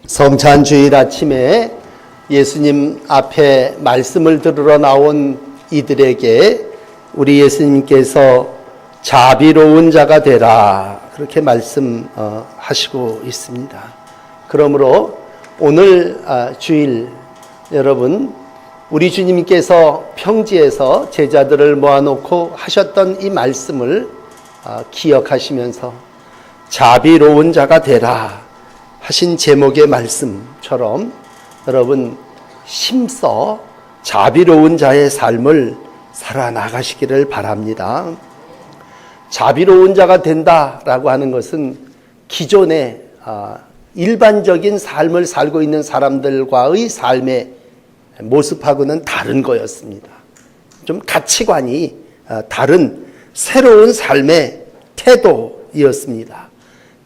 성찬 주일 아침에 예수님 앞에 말씀을 들으러 나온 이들에게 우리 예수님께서 자비로운 자가 되라 그렇게 말씀하시고 있습니다. 그러므로 오늘 주일 여러분, 우리 주님께서 평지에서 제자들을 모아놓고 하셨던 이 말씀을 기억하시면서 자비로운 자가 되라 하신 제목의 말씀처럼 여러분 힘써 자비로운 자의 삶을 살아나가시기를 바랍니다. 자비로운 자가 된다라고 하는 것은 기존의 일반적인 삶을 살고 있는 사람들과의 삶의 모습하고는 다른 거였습니다. 좀 가치관이 다른 새로운 삶의 태도이었습니다.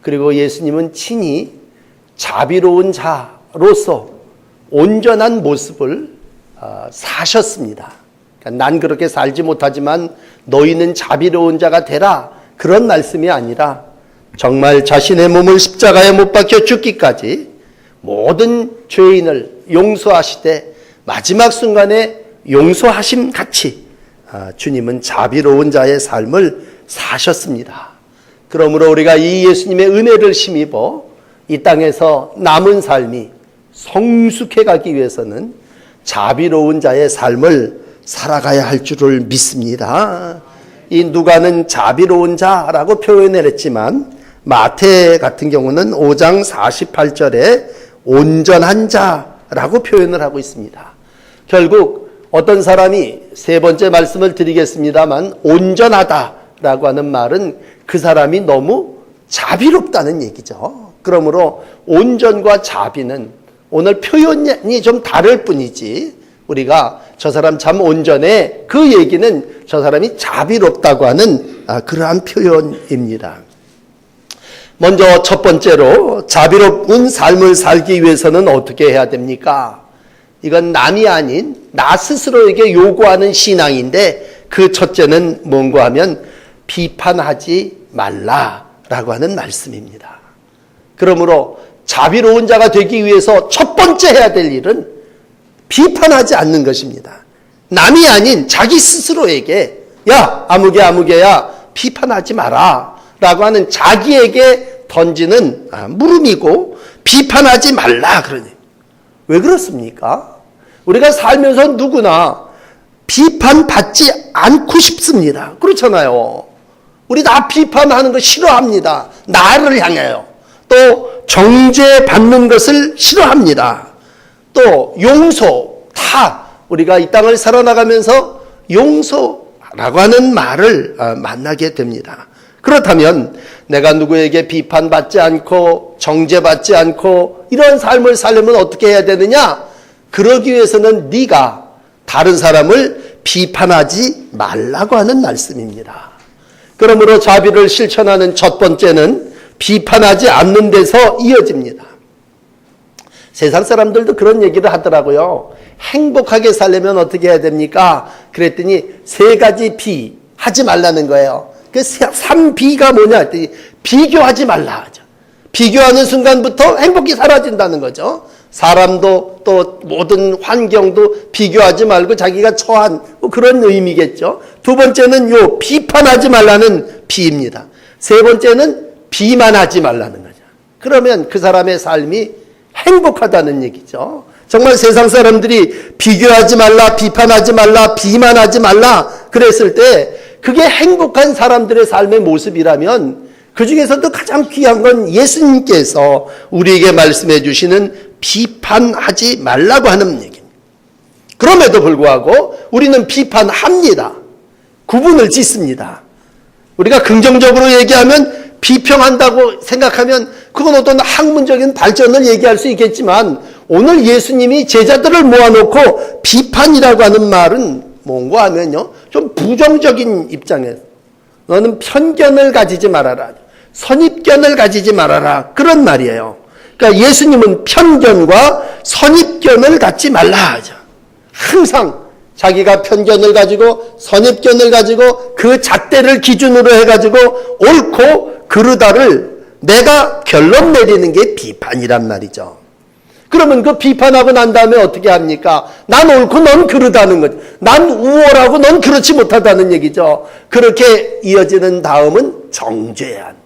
그리고 예수님은 친히 자비로운 자로서 온전한 모습을 사셨습니다. 그러니까 난 그렇게 살지 못하지만 너희는 자비로운 자가 되라 그런 말씀이 아니라 정말 자신의 몸을 십자가에 못 박혀 죽기까지 모든 죄인을 용서하시되 마지막 순간에 용서하심 같이 주님은 자비로운 자의 삶을 사셨습니다. 그러므로 우리가 이 예수님의 은혜를 힘입어 이 땅에서 남은 삶이 성숙해 가기 위해서는 자비로운 자의 삶을 살아가야 할 줄을 믿습니다. 이 누가는 자비로운 자라고 표현을 했지만 마태 같은 경우는 5장 48절에 온전한 자라고 표현을 하고 있습니다. 결국 어떤 사람이 세 번째 말씀을 드리겠습니다만 온전하다라고 하는 말은 그 사람이 너무 자비롭다는 얘기죠. 그러므로 온전과 자비는 오늘 표현이 좀 다를 뿐이지 우리가 저 사람 참 온전해 그 얘기는 저 사람이 자비롭다고 하는 그러한 표현입니다. 먼저 첫 번째로 자비로운 삶을 살기 위해서는 어떻게 해야 됩니까? 이건 남이 아닌 나 스스로에게 요구하는 신앙인데 그 첫째는 뭔가 하면 비판하지 말라라고 하는 말씀입니다. 그러므로 자비로운 자가 되기 위해서 첫 번째 해야 될 일은 비판하지 않는 것입니다. 남이 아닌 자기 스스로에게 야 아무개야 비판하지 마라 라고 하는 자기에게 던지는 물음이고 비판하지 말라 그러니 왜 그렇습니까? 우리가 살면서 누구나 비판받지 않고 싶습니다. 그렇잖아요. 우리 다 비판하는 거 싫어합니다. 나를 향해요. 또 정죄받는 것을 싫어합니다. 또 용서 다 우리가 이 땅을 살아나가면서 용서라고 하는 말을 만나게 됩니다. 그렇다면 내가 누구에게 비판받지 않고 정죄받지 않고 이런 삶을 살려면 어떻게 해야 되느냐? 그러기 위해서는 네가 다른 사람을 비판하지 말라고 하는 말씀입니다. 그러므로 자비를 실천하는 첫 번째는 비판하지 않는 데서 이어집니다. 세상 사람들도 그런 얘기를 하더라고요. 행복하게 살려면 어떻게 해야 됩니까? 그랬더니 세 가지 비 하지 말라는 거예요. 그 3비가 뭐냐 했더니 비교하지 말라 하죠. 비교하는 순간부터 행복이 사라진다는 거죠. 사람도 또 모든 환경도 비교하지 말고 자기가 처한 그런 의미겠죠. 두 번째는 요 비판하지 말라는 비입니다. 세 번째는 비만하지 말라는 거죠. 그러면 그 사람의 삶이 행복하다는 얘기죠. 정말 세상 사람들이 비교하지 말라, 비판하지 말라, 비만하지 말라 그랬을 때 그게 행복한 사람들의 삶의 모습이라면 그 중에서도 가장 귀한 건 예수님께서 우리에게 말씀해 주시는 비판하지 말라고 하는 얘기입니다. 그럼에도 불구하고 우리는 비판합니다. 구분을 짓습니다. 우리가 긍정적으로 얘기하면 비평한다고 생각하면 그건 어떤 학문적인 발전을 얘기할 수 있겠지만 오늘 예수님이 제자들을 모아놓고 비판이라고 하는 말은 뭔가 하면요 좀 부정적인 입장에서 너는 편견을 가지지 말아라, 선입견을 가지지 말아라 그런 말이에요. 그러니까 예수님은 편견과 선입견을 갖지 말라 하죠. 항상 자기가 편견을 가지고 선입견을 가지고 그 잣대를 기준으로 해가지고 옳고 그르다를 내가 결론 내리는 게 비판이란 말이죠. 그러면 그 비판하고 난 다음에 어떻게 합니까? 난 옳고 넌 그르다는 거죠. 난 우월하고 넌 그렇지 못하다는 얘기죠. 그렇게 이어지는 다음은 정죄한.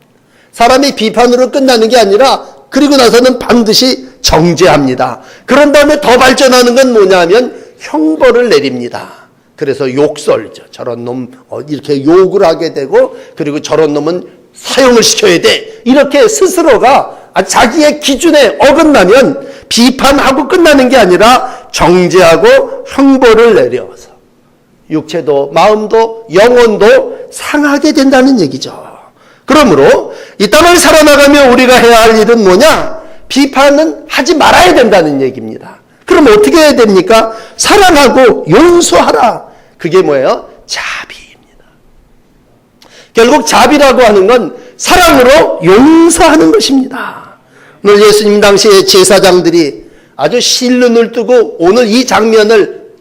사람이 비판으로 끝나는 게 아니라 그리고 나서는 반드시 정죄합니다. 그런 다음에 더 발전하는 건 뭐냐면 형벌을 내립니다. 그래서 욕설이죠. 저런 놈 이렇게 욕을 하게 되고 그리고 저런 놈은 사형을 시켜야 돼. 이렇게 스스로가 자기의 기준에 어긋나면 비판하고 끝나는 게 아니라 정죄하고 형벌을 내려서 육체도 마음도 영혼도 상하게 된다는 얘기죠. 그러므로 이 땅을 살아나가며 우리가 해야 할 일은 뭐냐? 비판은 하지 말아야 된다는 얘기입니다. 그럼 어떻게 해야 됩니까? 사랑하고 용서하라. 그게 뭐예요? 자비입니다. 결국 자비라고 하는 건 사랑으로 용서하는 것입니다. 오늘 예수님 당시에 제사장들이 아주 실눈을 뜨고 오늘 이 장면을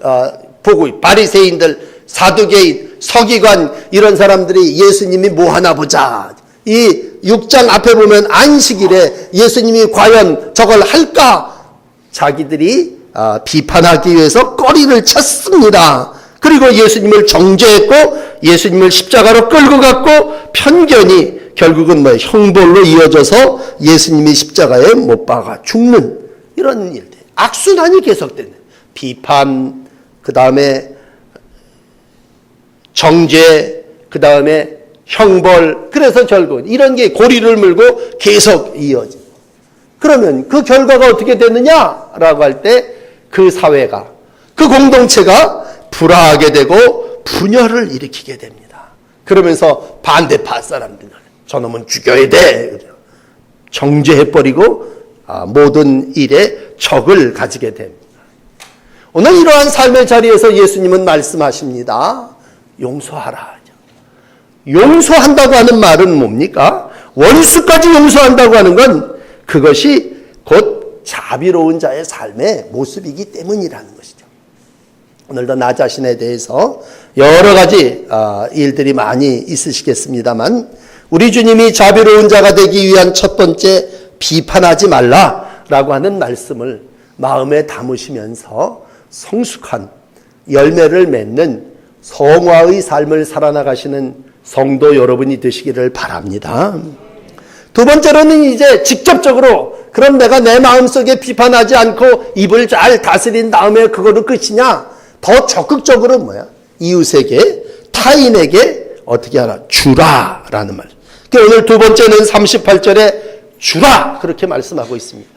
보고 바리새인들, 사두개인, 서기관 이런 사람들이 예수님이 뭐 하나 보자. 이 6장 앞에 보면 안식일에 예수님이 과연 저걸 할까? 자기들이 비판하기 위해서 꺼리를 쳤습니다. 그리고 예수님을 정죄했고 예수님을 십자가로 끌고 갔고 편견이 결국은 형벌로 이어져서 예수님이 십자가에 못 박아 죽는 이런 일들. 악순환이 계속되는 비판, 그 다음에 정죄, 그 다음에 형벌. 그래서 결국 이런 게 고리를 물고 계속 이어져. 그러면 그 결과가 어떻게 되느냐라고 할 때 그 사회가, 그 공동체가 불화하게 되고 분열을 일으키게 됩니다. 그러면서 반대파 사람들, 저놈은 죽여야 돼. 정죄해버리고 모든 일에 적을 가지게 됩니다. 오늘 이러한 삶의 자리에서 예수님은 말씀하십니다. 용서하라. 용서한다고 하는 말은 뭡니까? 원수까지 용서한다고 하는 건 그것이 곧 자비로운 자의 삶의 모습이기 때문이라는 것이죠. 오늘도 나 자신에 대해서 여러 가지 일들이 많이 있으시겠습니다만 우리 주님이 자비로운 자가 되기 위한 첫 번째 비판하지 말라라고 하는 말씀을 마음에 담으시면서 성숙한 열매를 맺는 성화의 삶을 살아나가시는 성도 여러분이 되시기를 바랍니다. 두 번째로는 이제 직접적으로 그럼 내가 내 마음속에 비판하지 않고 입을 잘 다스린 다음에 그거로 끝이냐? 더 적극적으로 뭐야? 이웃에게, 타인에게 어떻게 하라? 주라라는 말. 오늘 두 번째는 38절에 주라 그렇게 말씀하고 있습니다.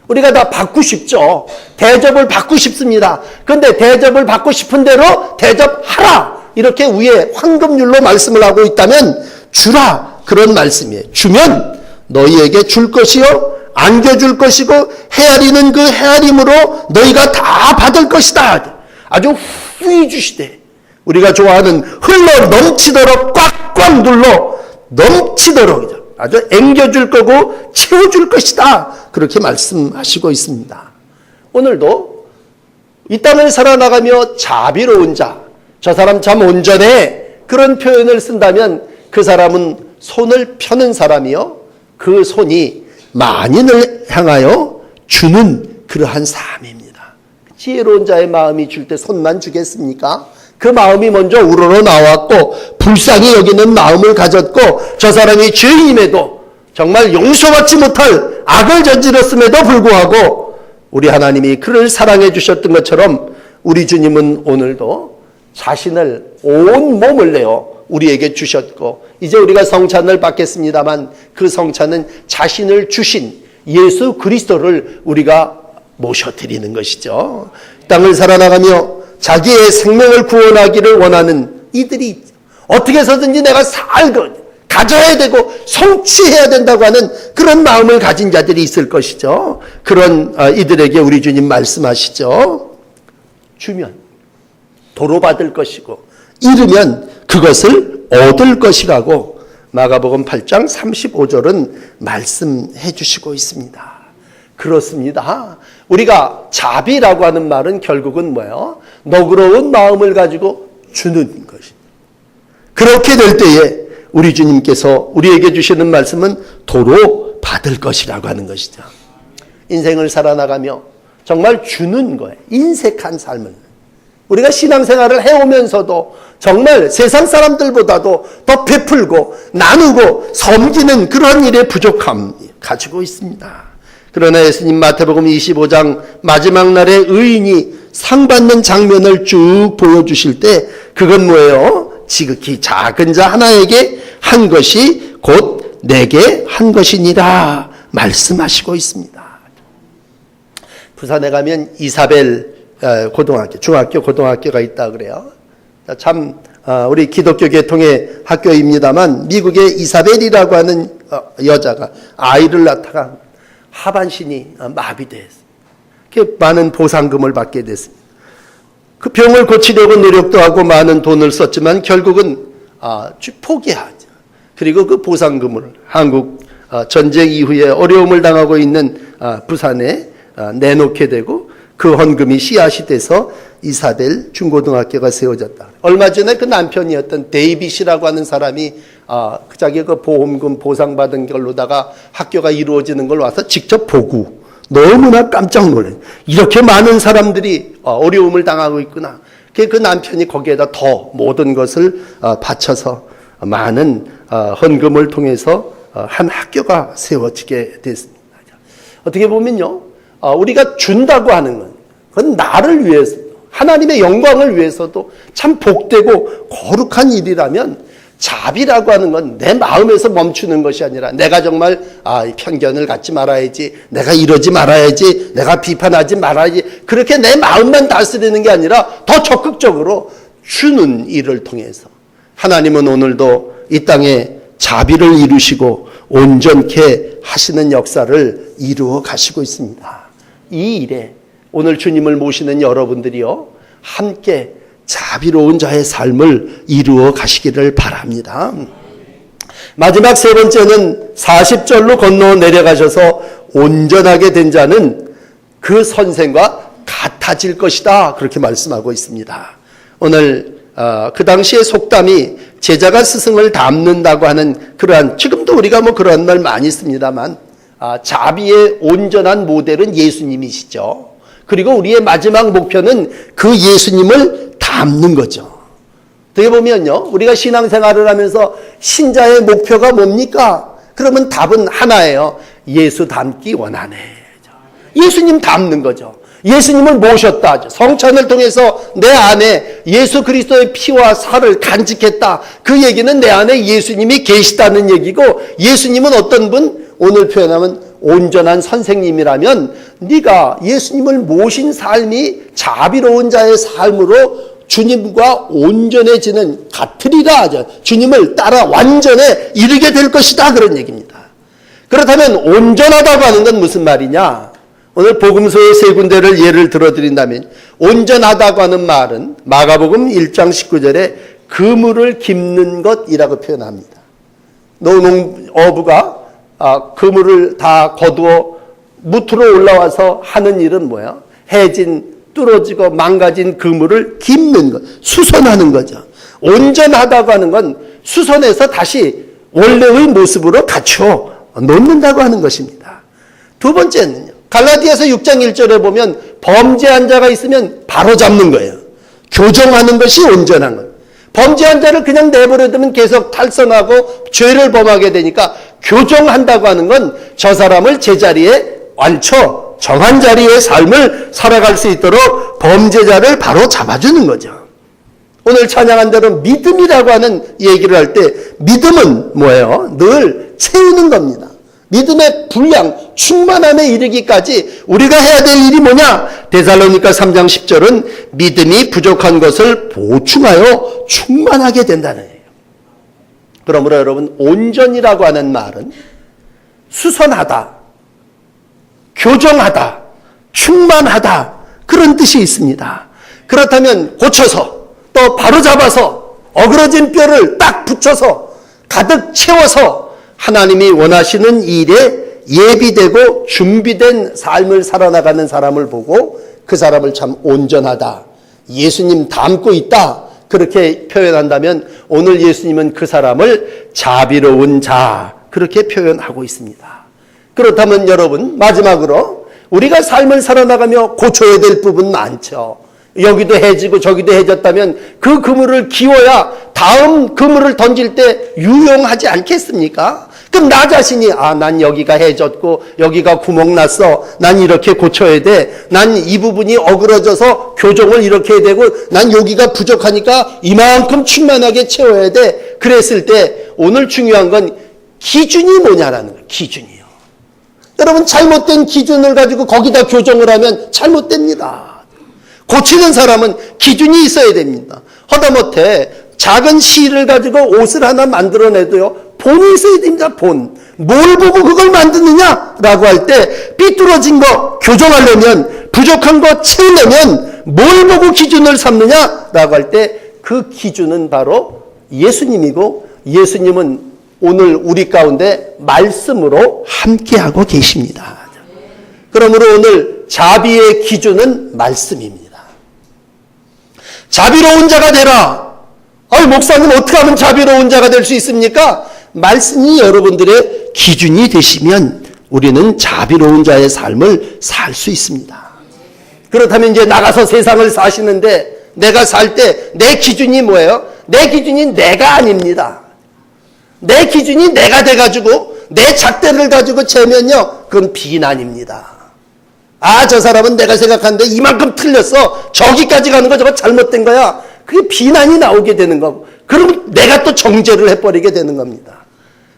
우리가 다 받고 싶죠. 대접을 받고 싶습니다. 그런데 대접을 받고 싶은 대로 대접하라. 이렇게 위에 황금률로 말씀을 하고 있다면 주라 그런 말씀이에요. 주면 너희에게 줄 것이요 안겨줄 것이고 헤아리는 그 헤아림으로 너희가 다 받을 것이다. 아주 후히 주시되 우리가 좋아하는 흘러 넘치도록 꽉꽉 눌러 넘치도록 아주 앵겨줄 거고 채워줄 것이다. 그렇게 말씀하시고 있습니다. 오늘도 이 땅을 살아나가며 자비로운 자, 저 사람 참 온전해 그런 표현을 쓴다면 그 사람은 손을 펴는 사람이요 그 손이 만인을 향하여 주는 그러한 삶입니다. 지혜로운 자의 마음이 줄 때 손만 주겠습니까? 그 마음이 먼저 우러러 나왔고 불쌍히 여기는 마음을 가졌고 저 사람이 죄인임에도 정말 용서받지 못할 악을 저질렀음에도 불구하고 우리 하나님이 그를 사랑해 주셨던 것처럼 우리 주님은 오늘도 자신을 온 몸을 내어 우리에게 주셨고 이제 우리가 성찬을 받겠습니다만 그 성찬은 자신을 주신 예수 그리스도를 우리가 모셔드리는 것이죠. 땅을 살아나가며 자기의 생명을 구원하기를 원하는 이들이 있죠. 어떻게 해서든지 내가 살고 가져야 되고 성취해야 된다고 하는 그런 마음을 가진 자들이 있을 것이죠. 그런 이들에게 우리 주님 말씀하시죠. 주면 도로 받을 것이고 잃으면 그것을 얻을 것이라고 마가복음 8장 35절은 말씀해 주시고 있습니다. 그렇습니다. 우리가 자비라고 하는 말은 결국은 뭐예요? 너그러운 마음을 가지고 주는 것입니다. 그렇게 될 때에 우리 주님께서 우리에게 주시는 말씀은 도로 받을 것이라고 하는 것이죠. 인생을 살아나가며 정말 주는 거예요. 인색한 삶을. 우리가 신앙생활을 해오면서도 정말 세상 사람들보다도 더 베풀고 나누고 섬기는 그런 일의 부족함 가지고 있습니다. 그러나 예수님 마태복음 25장 마지막 날에 의인이 상 받는 장면을 쭉 보여주실 때 그건 뭐예요? 지극히 작은 자 하나에게 한 것이 곧 내게 한 것이니라 말씀하시고 있습니다. 부산에 가면 이사벨 고등학교, 중학교, 고등학교가 있다 그래요. 참 우리 기독교 계통의 학교입니다만 미국의 이사벨이라고 하는 여자가 아이를 낳다가 하반신이 마비됐어요. 많은 보상금을 받게 됐습니다. 그 병을 고치려고 노력도 하고 많은 돈을 썼지만 결국은 포기하죠. 그리고 그 보상금을 한국 전쟁 이후에 어려움을 당하고 있는 부산에 내놓게 되고 그 헌금이 씨앗이 돼서 이사벨 중고등학교가 세워졌다. 얼마 전에 그 남편이었던 데이빗이라고 하는 사람이 자기 그 보험금 보상받은 걸로다가 학교가 이루어지는 걸 와서 직접 보고 너무나 깜짝 놀라요. 이렇게 많은 사람들이 어려움을 당하고 있구나. 그 남편이 거기에다 더 모든 것을 바쳐서 많은 헌금을 통해서 한 학교가 세워지게 됐습니다. 어떻게 보면요, 우리가 준다고 하는 건 그건 나를 위해서 하나님의 영광을 위해서도 참 복되고 거룩한 일이라면 자비라고 하는 건 내 마음에서 멈추는 것이 아니라 내가 정말 편견을 갖지 말아야지, 내가 이러지 말아야지, 내가 비판하지 말아야지, 그렇게 내 마음만 다스리는 게 아니라 더 적극적으로 주는 일을 통해서 하나님은 오늘도 이 땅에 자비를 이루시고 온전케 하시는 역사를 이루어 가시고 있습니다. 이 일에 오늘 주님을 모시는 여러분들이요, 함께 자비로운 자의 삶을 이루어 가시기를 바랍니다. 마지막 세 번째는 40절로 건너 내려가셔서 온전하게 된 자는 그 선생과 같아질 것이다, 그렇게 말씀하고 있습니다. 오늘 그 당시의 속담이 제자가 스승을 닮는다고 하는 그러한, 지금도 우리가 그런 말 많이 씁니다만 자비의 온전한 모델은 예수님이시죠. 그리고 우리의 마지막 목표는 그 예수님을 닮는 거죠. 어떻게 보면요, 우리가 신앙생활을 하면서 신자의 목표가 뭡니까? 그러면 답은 하나예요. 예수 닮기 원하네. 예수님 닮는 거죠. 예수님을 모셨다. 성찬을 통해서 내 안에 예수 그리스도의 피와 살을 간직했다. 그 얘기는 내 안에 예수님이 계시다는 얘기고, 예수님은 어떤 분? 오늘 표현하면 온전한 선생님이라면 네가 예수님을 모신 삶이 자비로운 자의 삶으로 주님과 온전해지는, 같으리라, 주님을 따라 완전에 이르게 될 것이다, 그런 얘기입니다. 그렇다면 온전하다고 하는 건 무슨 말이냐? 오늘 복음서의 세 군데를 예를 들어드린다면, 온전하다고 하는 말은 마가복음 1장 19절에 그물을 깁는 것이라고 표현합니다. 어부가 그물을 다 거두어 무트로 올라와서 하는 일은 뭐야? 해진, 뚫어지고 망가진 그물을 깁는 것, 수선하는 거죠. 온전하다고 하는 건 수선해서 다시 원래의 모습으로 갖춰 놓는다고 하는 것입니다. 두 번째는요, 갈라디아서 6장 1절에 보면 범죄한 자가 있으면 바로 잡는 거예요. 교정하는 것이 온전한 거예요. 범죄한 자를 그냥 내버려두면 계속 탈선하고 죄를 범하게 되니까 교정한다고 하는 건 저 사람을 제자리에 앉혀 정한 자리의 삶을 살아갈 수 있도록 범죄자를 바로 잡아주는 거죠. 오늘 찬양한 대로 믿음이라고 하는 얘기를 할 때 믿음은 뭐예요? 늘 채우는 겁니다. 믿음의 분량, 충만함에 이르기까지 우리가 해야 될 일이 뭐냐? 데살로니가 3장 10절은 믿음이 부족한 것을 보충하여 충만하게 된다는 거예요. 그러므로 여러분, 온전이라고 하는 말은 수선하다, 교정하다, 충만하다, 그런 뜻이 있습니다. 그렇다면 고쳐서, 또 바로잡아서, 어그러진 뼈를 딱 붙여서 가득 채워서 하나님이 원하시는 일에 예비되고 준비된 삶을 살아나가는 사람을 보고 그 사람을 참 온전하다, 예수님 닮고 있다, 그렇게 표현한다면 오늘 예수님은 그 사람을 자비로운 자, 그렇게 표현하고 있습니다. 그렇다면 여러분, 마지막으로 우리가 삶을 살아나가며 고쳐야 될 부분 많죠. 여기도 해지고 저기도 해졌다면 그 그물을 기워야 다음 그물을 던질 때 유용하지 않겠습니까? 그럼 나 자신이 난 여기가 해졌고 여기가 구멍 났어. 난 이렇게 고쳐야 돼. 난 이 부분이 어그러져서 교정을 이렇게 해야 되고 난 여기가 부족하니까 이만큼 충만하게 채워야 돼. 그랬을 때 오늘 중요한 건 기준이 뭐냐라는 거예요. 기준이요. 여러분 잘못된 기준을 가지고 거기다 교정을 하면 잘못됩니다. 고치는 사람은 기준이 있어야 됩니다. 하다못해 작은 실을 가지고 옷을 하나 만들어내도요. 본이 있어야 됩니다. 본. 뭘 보고 그걸 만드느냐라고 할 때 삐뚤어진 거 교정하려면 부족한 거 채우려면 뭘 보고 기준을 삼느냐라고 할 때 그 기준은 바로 예수님이고 예수님은 오늘 우리 가운데 말씀으로 함께하고 계십니다. 그러므로 오늘 자비의 기준은 말씀입니다. 자비로운 자가 되라. 목사님 어떻게 하면 자비로운 자가 될 수 있습니까? 말씀이 여러분들의 기준이 되시면 우리는 자비로운 자의 삶을 살 수 있습니다. 그렇다면 이제 나가서 세상을 사시는데 내가 살 때 내 기준이 뭐예요? 내 기준이 내가 아닙니다. 내 기준이 내가 돼가지고 내 잣대를 가지고 재면요 그건 비난입니다. 저 사람은 내가 생각하는데 이만큼 틀렸어. 저기까지 가는 거 저거 잘못된 거야. 그게 비난이 나오게 되는 거고 그럼 내가 또 정죄를 해버리게 되는 겁니다.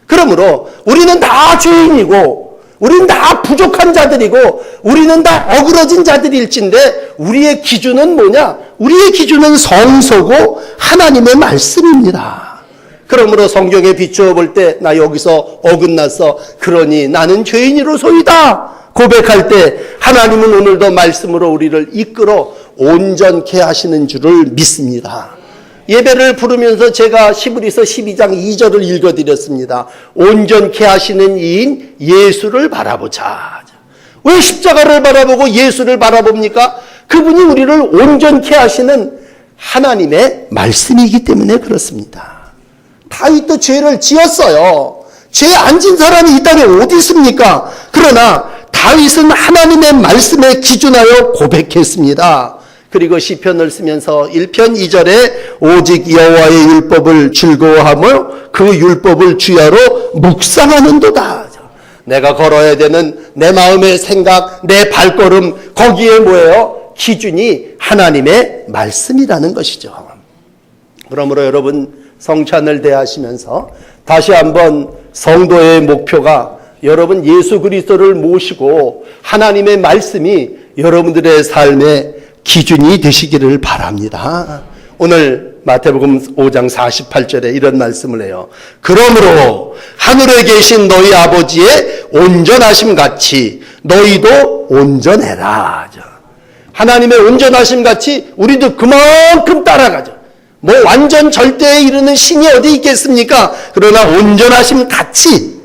그러므로 우리는 다 죄인이고 우리는 다 부족한 자들이고 우리는 다 어그러진 자들일진데 우리의 기준은 뭐냐? 우리의 기준은 성서고 하나님의 말씀입니다. 그러므로 성경에 비추어 볼 때 나 여기서 어긋났어. 그러니 나는 죄인이로소이다. 고백할 때 하나님은 오늘도 말씀으로 우리를 이끌어 온전케 하시는 줄을 믿습니다. 예배를 부르면서 제가 히브리서 12장 2절을 읽어드렸습니다. 온전케 하시는 이인 예수를 바라보자. 왜 십자가를 바라보고 예수를 바라봅니까? 그분이 우리를 온전케 하시는 하나님의 말씀이기 때문에 그렇습니다. 다윗도 죄를 지었어요. 죄 안 진 사람이 이 땅에 어디 있습니까? 그러나 다윗은 하나님의 말씀에 기준하여 고백했습니다. 그리고 시편을 쓰면서 1편 2절에 오직 여호와의 율법을 즐거워하며 그 율법을 주야로 묵상하는도다. 내가 걸어야 되는 내 마음의 생각, 내 발걸음 거기에 뭐예요? 기준이 하나님의 말씀이라는 것이죠. 그러므로 여러분 성찬을 대하시면서 다시 한번 성도의 목표가 여러분 예수 그리스도를 모시고 하나님의 말씀이 여러분들의 삶의 기준이 되시기를 바랍니다. 오늘 마태복음 5장 48절에 이런 말씀을 해요. 그러므로 하늘에 계신 너희 아버지의 온전하심 같이 너희도 온전해라. 하나님의 온전하심 같이 우리도 그만큼 따라가죠. 뭐 완전 절대에 이르는 신이 어디 있겠습니까? 그러나 온전하심 같이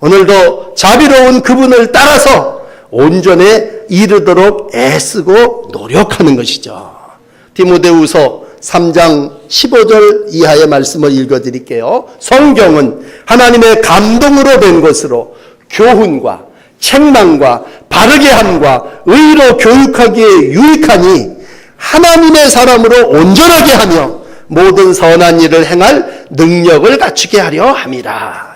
오늘도 자비로운 그분을 따라서 온전에 이르도록 애쓰고 노력하는 것이죠. 디모데후서 3장 15절 이하의 말씀을 읽어드릴게요. 성경은 하나님의 감동으로 된 것으로 교훈과 책망과 바르게 함과 의로 교육하기에 유익하니 하나님의 사람으로 온전하게 하며 모든 선한 일을 행할 능력을 갖추게 하려 함이라.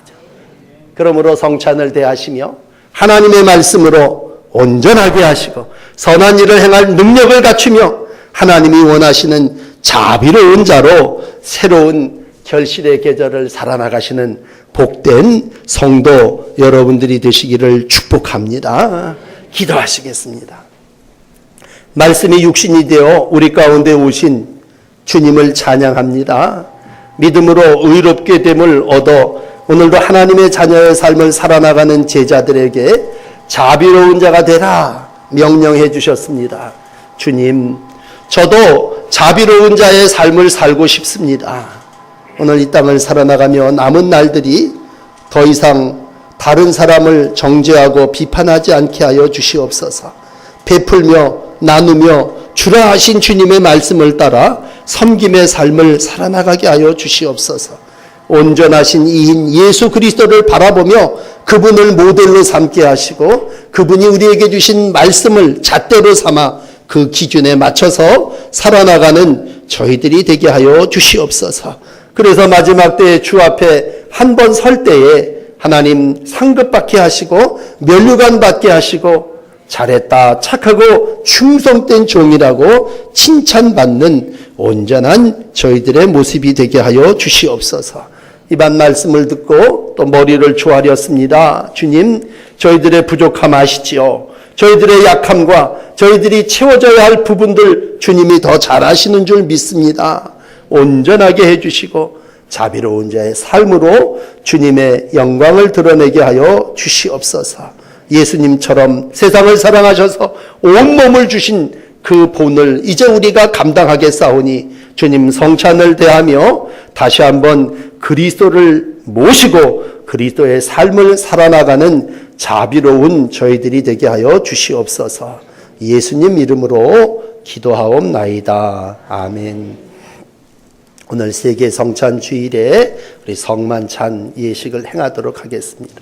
그러므로 성찬을 대하시며 하나님의 말씀으로 온전하게 하시고 선한 일을 행할 능력을 갖추며 하나님이 원하시는 자비로운 자로 새로운 결실의 계절을 살아나가시는 복된 성도 여러분들이 되시기를 축복합니다. 기도하시겠습니다. 말씀이 육신이 되어 우리 가운데 오신 주님을 찬양합니다. 믿음으로 의롭게 됨을 얻어 오늘도 하나님의 자녀의 삶을 살아나가는 제자들에게 자비로운 자가 되라 명령해 주셨습니다. 주님, 저도 자비로운 자의 삶을 살고 싶습니다. 오늘 이 땅을 살아나가며 남은 날들이 더 이상 다른 사람을 정죄하고 비판하지 않게 하여 주시옵소서. 베풀며 나누며 주라 하신 주님의 말씀을 따라 섬김의 삶을 살아나가게 하여 주시옵소서. 온전하신 이인 예수 그리스도를 바라보며 그분을 모델로 삼게 하시고 그분이 우리에게 주신 말씀을 잣대로 삼아 그 기준에 맞춰서 살아나가는 저희들이 되게 하여 주시옵소서. 그래서 마지막 때에 주 앞에 한 번 설 때에 하나님 상급받게 하시고 면류관 받게 하시고 잘했다, 착하고 충성된 종이라고 칭찬받는 온전한 저희들의 모습이 되게 하여 주시옵소서. 이반 말씀을 듣고 또 머리를 조아렸습니다. 주님, 저희들의 부족함 아시지요? 저희들의 약함과 저희들이 채워져야 할 부분들 주님이 더 잘 아시는 줄 믿습니다. 온전하게 해주시고 자비로운 자의 삶으로 주님의 영광을 드러내게 하여 주시옵소서. 예수님처럼 세상을 사랑하셔서 온몸을 주신 그 본을 이제 우리가 감당하겠사오니 주님 성찬을 대하며 다시 한번 그리스도를 모시고 그리스도의 삶을 살아나가는 자비로운 저희들이 되게 하여 주시옵소서. 예수님 이름으로 기도하옵나이다. 아멘. 오늘 세계 성찬 주일에 우리 성만찬 예식을 행하도록 하겠습니다.